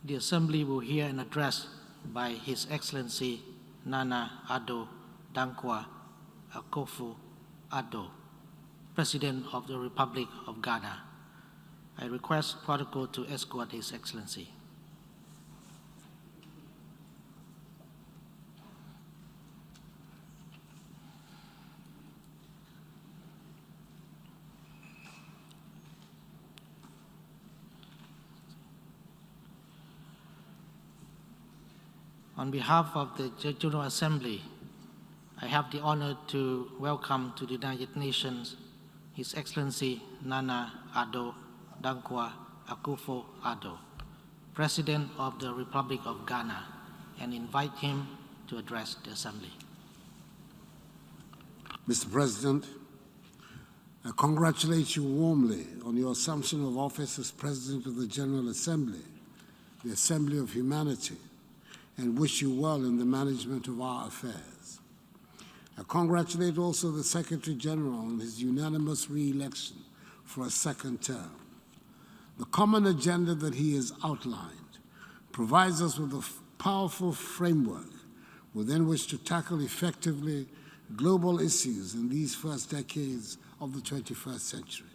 The Assembly will hear an address by His Excellency Nana Addo Dankwa Akufo-Addo, President of the Republic of Ghana. I request protocol to escort His Excellency. On behalf of the General Assembly, I have the honor to welcome to the United Nations His Excellency Nana Addo Dankwa Akufo-Addo, President of the Republic of Ghana, and invite him to address the Assembly. Mr. President, I congratulate you warmly on your assumption of office as President of the General Assembly, the Assembly of Humanity, and wish you well in the management of our affairs. I congratulate also the Secretary General on his unanimous re-election for a second term. The common agenda that he has outlined provides us with a powerful framework within which to tackle effectively global issues in these first decades of the 21st century.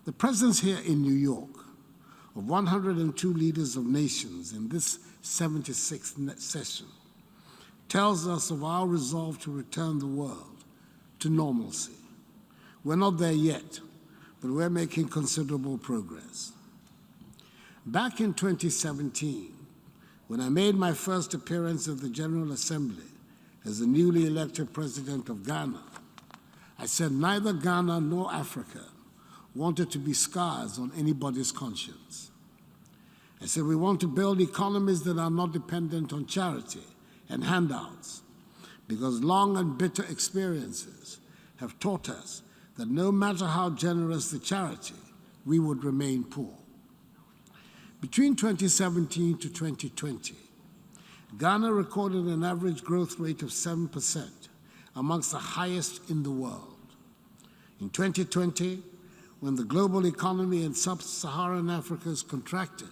The presence here in New York of 102 leaders of nations in this 76th session tells us of our resolve to return the world to normalcy. We're not there yet, but we're making considerable progress. Back in 2017, when I made my first appearance at the General Assembly as the newly elected President of Ghana, I said neither Ghana nor Africa wanted to be scars on anybody's conscience. I said we want to build economies that are not dependent on charity and handouts, because long and bitter experiences have taught us that no matter how generous the charity, we would remain poor. Between 2017 to 2020, Ghana recorded an average growth rate of 7%, amongst the highest in the world. In 2020, when the global economy in sub-Saharan Africa has contracted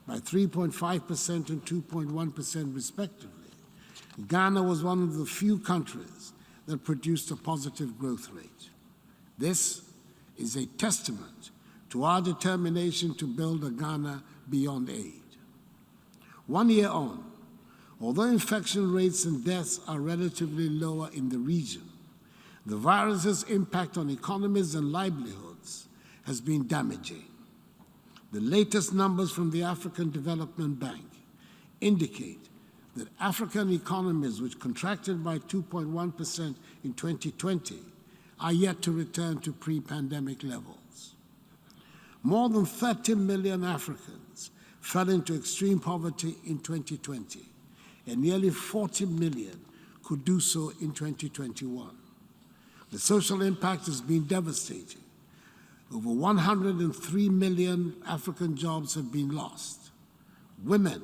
by 3.5% and 2.1% respectively, Ghana was one of the few countries that produced a positive growth rate. This is a testament to our determination to build a Ghana beyond aid. 1 year on, although infection rates and deaths are relatively lower in the region, the virus's impact on economies and livelihoods has been damaging. The latest numbers from the African Development Bank indicate that African economies, which contracted by 2.1% in 2020, are yet to return to pre-pandemic levels. More than 30 million Africans fell into extreme poverty in 2020, and nearly 40 million could do so in 2021. The social impact has been devastating. Over 103 million African jobs have been lost. Women,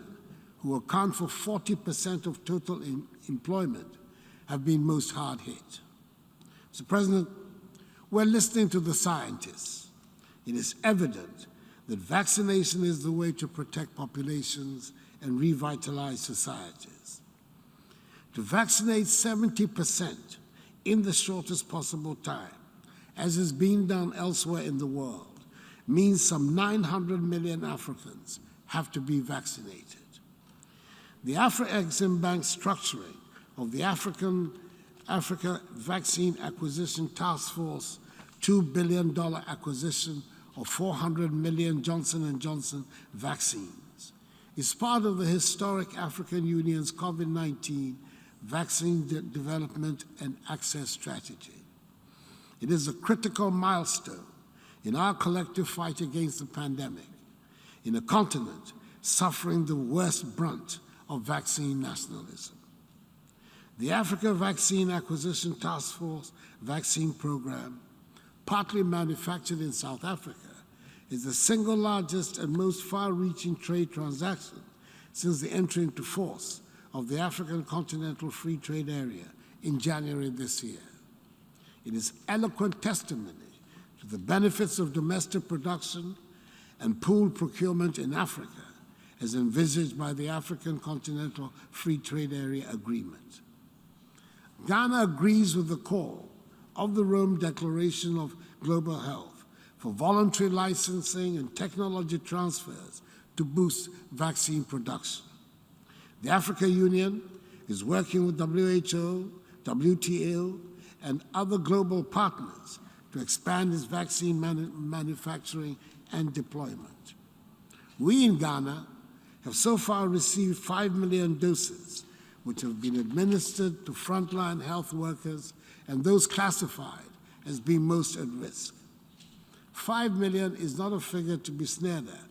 who account for 40% of total employment, have been most hard hit. Mr. President, we're listening to the scientists. It is evident that vaccination is the way to protect populations and revitalize societies. To vaccinate 70% in the shortest possible time, as is being done elsewhere in the world, means some 900 million Africans have to be vaccinated. The Afro-Exim Bank structuring of the Africa Vaccine Acquisition Task Force $2 billion acquisition of 400 million Johnson & Johnson vaccines is part of the historic African Union's COVID-19 vaccine development and access strategy. It is a critical milestone in our collective fight against the pandemic, in a continent suffering the worst brunt of vaccine nationalism. The Africa Vaccine Acquisition Task Force vaccine program, partly manufactured in South Africa, is the single largest and most far-reaching trade transaction since the entry into force of the African Continental Free Trade Area in January this year. It is eloquent testimony to the benefits of domestic production and pooled procurement in Africa as envisaged by the African Continental Free Trade Area Agreement. Ghana agrees with the call of the Rome Declaration of Global Health for voluntary licensing and technology transfers to boost vaccine production. The African Union is working with WHO, WTO, and other global partners to expand its vaccine manufacturing and deployment. We in Ghana have so far received 5 million doses, which have been administered to frontline health workers and those classified as being most at risk. 5 million is not a figure to be sneered at,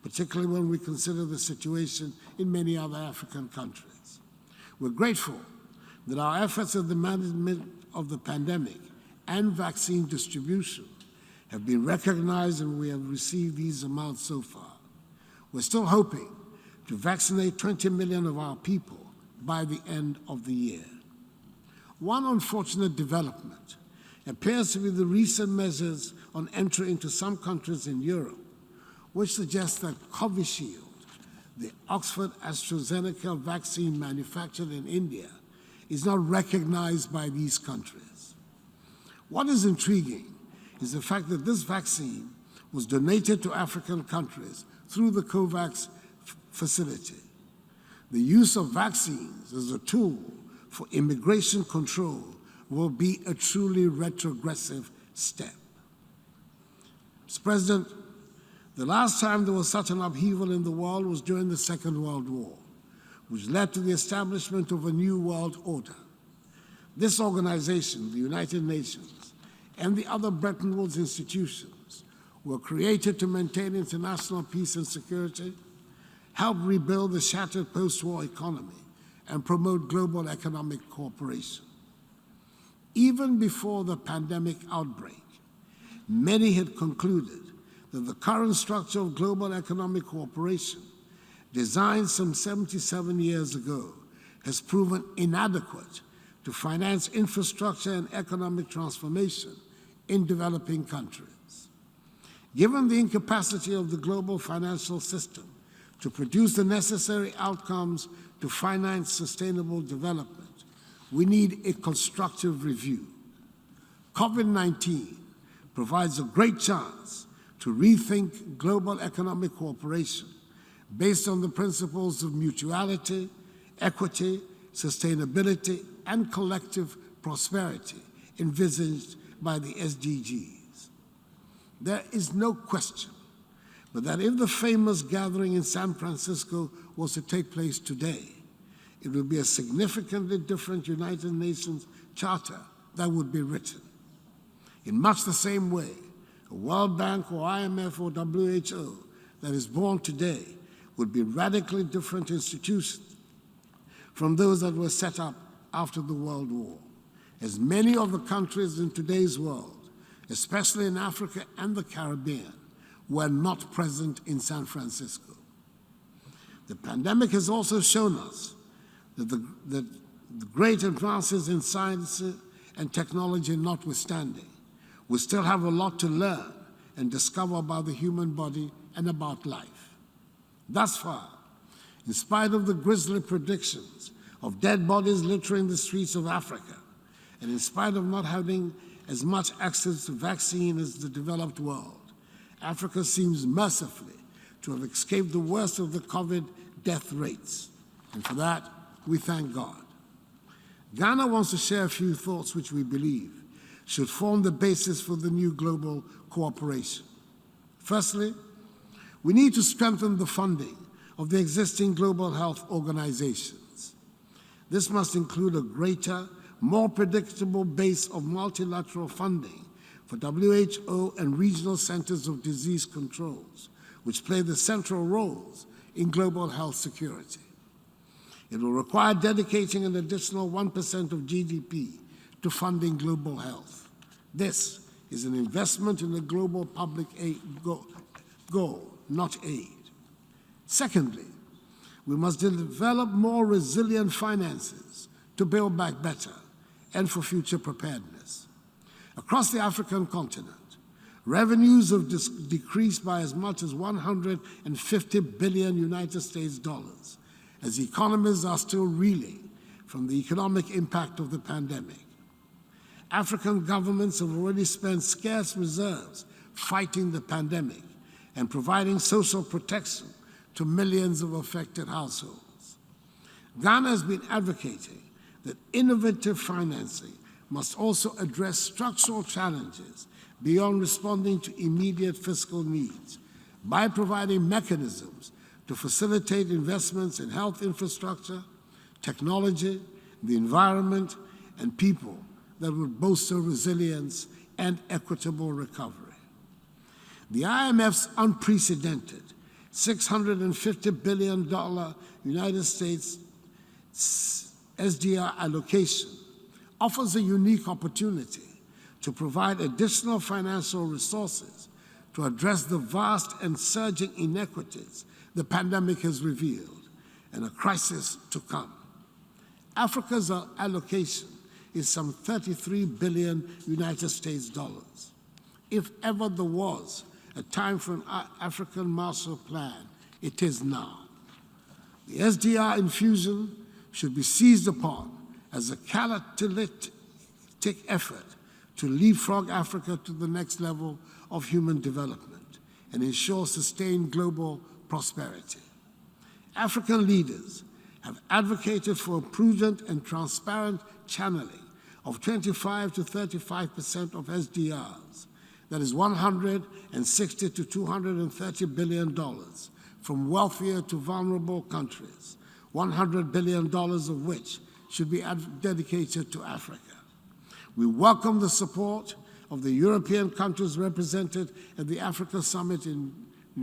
particularly when we consider the situation in many other African countries. We're grateful that our efforts in the management of the pandemic and vaccine distribution have been recognized, and we have received these amounts so far. We're still hoping to vaccinate 20 million of our people by the end of the year. One unfortunate development appears to be the recent measures on entry into some countries in Europe, which suggests that Covishield, the Oxford AstraZeneca vaccine manufactured in India, is not recognized by these countries. What is intriguing is the fact that this vaccine was donated to African countries through the COVAX facility. The use of vaccines as a tool for immigration control will be a truly retrogressive step. Mr. President, the last time there was such an upheaval in the world was during the Second World War, which led to the establishment of a new world order. This organization, the United Nations, and the other Bretton Woods institutions were created to maintain international peace and security, help rebuild the shattered post-war economy, and promote global economic cooperation. Even before the pandemic outbreak, many had concluded that the current structure of global economic cooperation, designed some 77 years ago, has proven inadequate to finance infrastructure and economic transformation in developing countries. Given the incapacity of the global financial system to produce the necessary outcomes to finance sustainable development, we need a constructive review. COVID-19 provides a great chance to rethink global economic cooperation based on the principles of mutuality, equity, sustainability, and collective prosperity envisaged by the SDGs. There is no question but that if the famous gathering in San Francisco was to take place today, it would be a significantly different United Nations Charter that would be written. In much the same way, a World Bank or IMF or WHO that is born today would be radically different institutions from those that were set up after the World War, as many of the countries in today's world, especially in Africa and the Caribbean, were not present in San Francisco. The pandemic has also shown us that the great advances in science and technology notwithstanding, we still have a lot to learn and discover about the human body and about life. Thus far, in spite of the grisly predictions of dead bodies littering the streets of Africa, and in spite of not having as much access to vaccine as the developed world, Africa seems mercifully to have escaped the worst of the COVID death rates, and for that, we thank God. Ghana wants to share a few thoughts which we believe should form the basis for the new global cooperation. Firstly, we need to strengthen the funding of the existing global health organizations. This must include a greater, more predictable base of multilateral funding for WHO and regional centers of disease controls, which play the central roles in global health security. It will require dedicating an additional 1% of GDP to funding global health. This is an investment in a global public aid goal, not aid. Secondly, we must develop more resilient finances to build back better and for future preparedness. Across the African continent, Revenues have decreased by as much as 150 billion United States dollars, as economies are still reeling from the economic impact of the pandemic. African governments have already spent scarce reserves fighting the pandemic and providing social protection to millions of affected households. Ghana has been advocating that innovative financing must also address structural challenges beyond responding to immediate fiscal needs by providing mechanisms to facilitate investments in health infrastructure, technology, the environment, and people that would bolster resilience and equitable recovery. The IMF's unprecedented $650 billion United States SDR allocation offers a unique opportunity to provide additional financial resources to address the vast and surging inequities the pandemic has revealed and a crisis to come. Africa's allocation is some 33 billion United States dollars. If ever there was a time for an African Marshall Plan, it is now. The SDR infusion should be seized upon as a catalytic effort to leapfrog Africa to the next level of human development and ensure sustained global prosperity. African leaders have advocated for a prudent and transparent channeling of 25 to 35% of SDRs, that is $160 to $230 billion, from wealthier to vulnerable countries, $100 billion of which should be dedicated to Africa. We welcome the support of the European countries represented at the Africa Summit in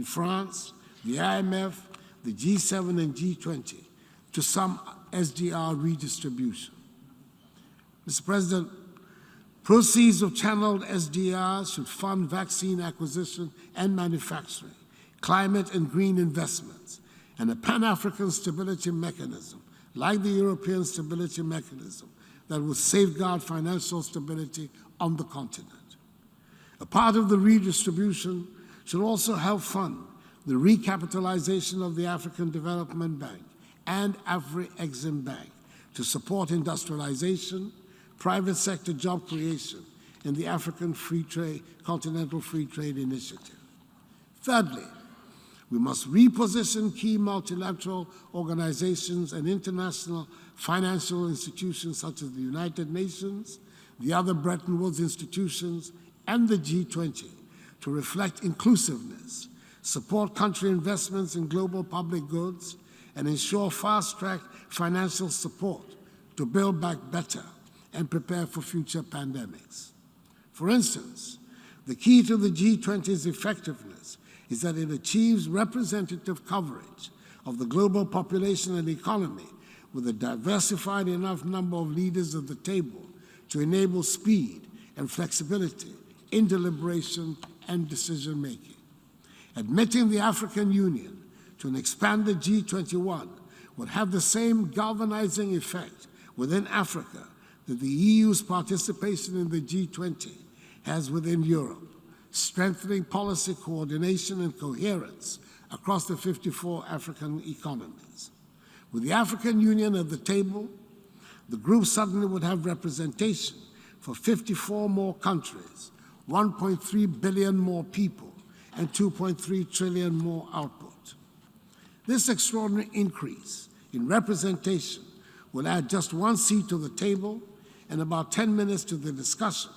France, the IMF, the G7 and G20 to some SDR redistribution. Mr. President, proceeds of channeled SDRs should fund vaccine acquisition and manufacturing, climate and green investments, and a Pan-African stability mechanism, like the European Stability Mechanism, that will safeguard financial stability on the continent. A part of the redistribution should also help fund the recapitalization of the African Development Bank and Afri-Exim Bank to support industrialization, private sector job creation, and the African Continental Free Trade Initiative. Thirdly, we must reposition key multilateral organizations and international financial institutions such as the United Nations, the other Bretton Woods institutions, and the G20 to reflect inclusiveness, support country investments in global public goods, and ensure fast-track financial support to build back better and prepare for future pandemics. For instance, the key to the G20's effectiveness is that it achieves representative coverage of the global population and economy with a diversified enough number of leaders at the table to enable speed and flexibility in deliberation and decision-making. Admitting the African Union to an expanded G21 would have the same galvanizing effect within Africa that the EU's participation in the G20 has within Europe, strengthening policy coordination and coherence across the 54 African economies. With the African Union at the table, the group suddenly would have representation for 54 more countries, 1.3 billion more people, and 2.3 trillion more output. This extraordinary increase in representation will add just one seat to the table and about 10 minutes to the discussion.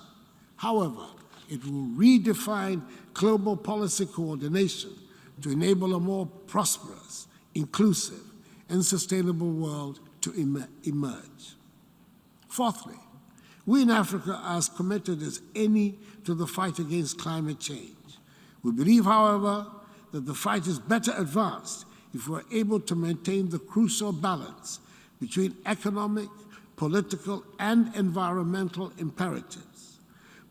However, it will redefine global policy coordination to enable a more prosperous, inclusive, and sustainable world to emerge. Fourthly, we in Africa are as committed as any to the fight against climate change. We believe, however, that the fight is better advanced if we're able to maintain the crucial balance between economic, political, and environmental imperatives,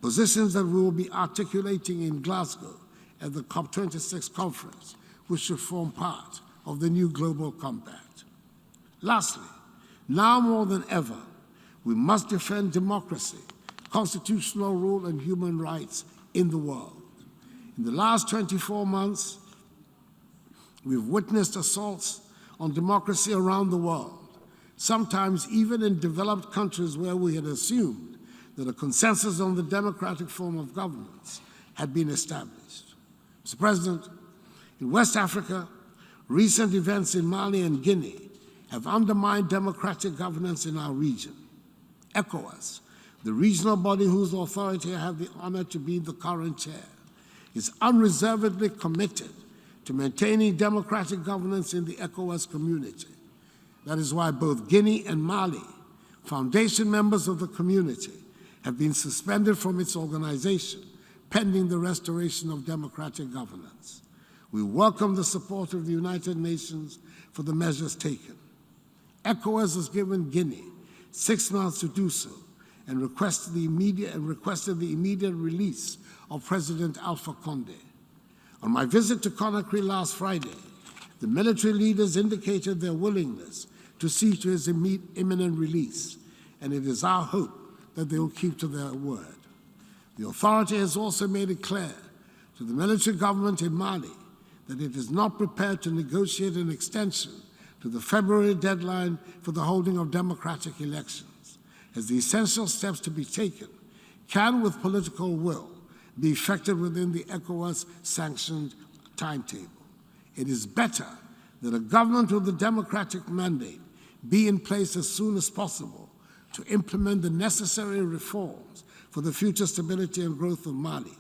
positions that we will be articulating in Glasgow at the COP26 conference, which should form part of the new global compact. Lastly, now more than ever, we must defend democracy, constitutional rule, and human rights in the world. In the last 24 months, we've witnessed assaults on democracy around the world, sometimes even in developed countries where we had assumed that a consensus on the democratic form of governance had been established. Mr. President, in West Africa, recent events in Mali and Guinea have undermined democratic governance in our region. ECOWAS, the regional body whose authority I have the honor to be the current chair, is unreservedly committed to maintaining democratic governance in the ECOWAS community. That is why both Guinea and Mali, foundation members of the community, have been suspended from its organization pending the restoration of democratic governance. We welcome the support of the United Nations for the measures taken. ECOWAS has given Guinea 6 months to do so and requested the immediate release of President Alpha Conde. On my visit to Conakry last Friday, the military leaders indicated their willingness to see to his imminent release, and it is our hope that they will keep to their word. The authority has also made it clear to the military government in Mali that it is not prepared to negotiate an extension to the February deadline for the holding of democratic elections, as the essential steps to be taken can, with political will, be effected within the ECOWAS-sanctioned timetable. It is better that a government with a democratic mandate be in place as soon as possible to implement the necessary reforms for the future stability and growth of Mali,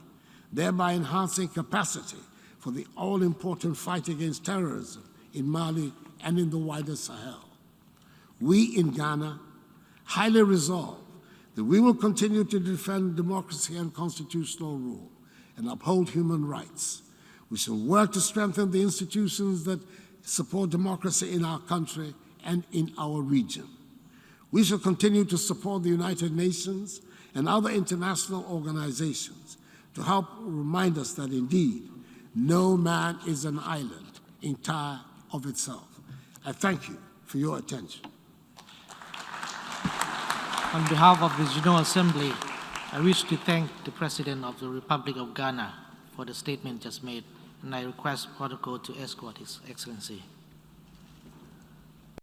thereby enhancing capacity for the all-important fight against terrorism in Mali and in the wider Sahel. We in Ghana highly resolve that we will continue to defend democracy and constitutional rule and uphold human rights. We shall work to strengthen the institutions that support democracy in our country and in our region. We shall continue to support the United Nations and other international organizations to help remind us that indeed, no man is an island entire of itself. I thank you for your attention. On behalf of the General Assembly, I wish to thank the President of the Republic of Ghana for the statement just made, and I request protocol to escort His Excellency.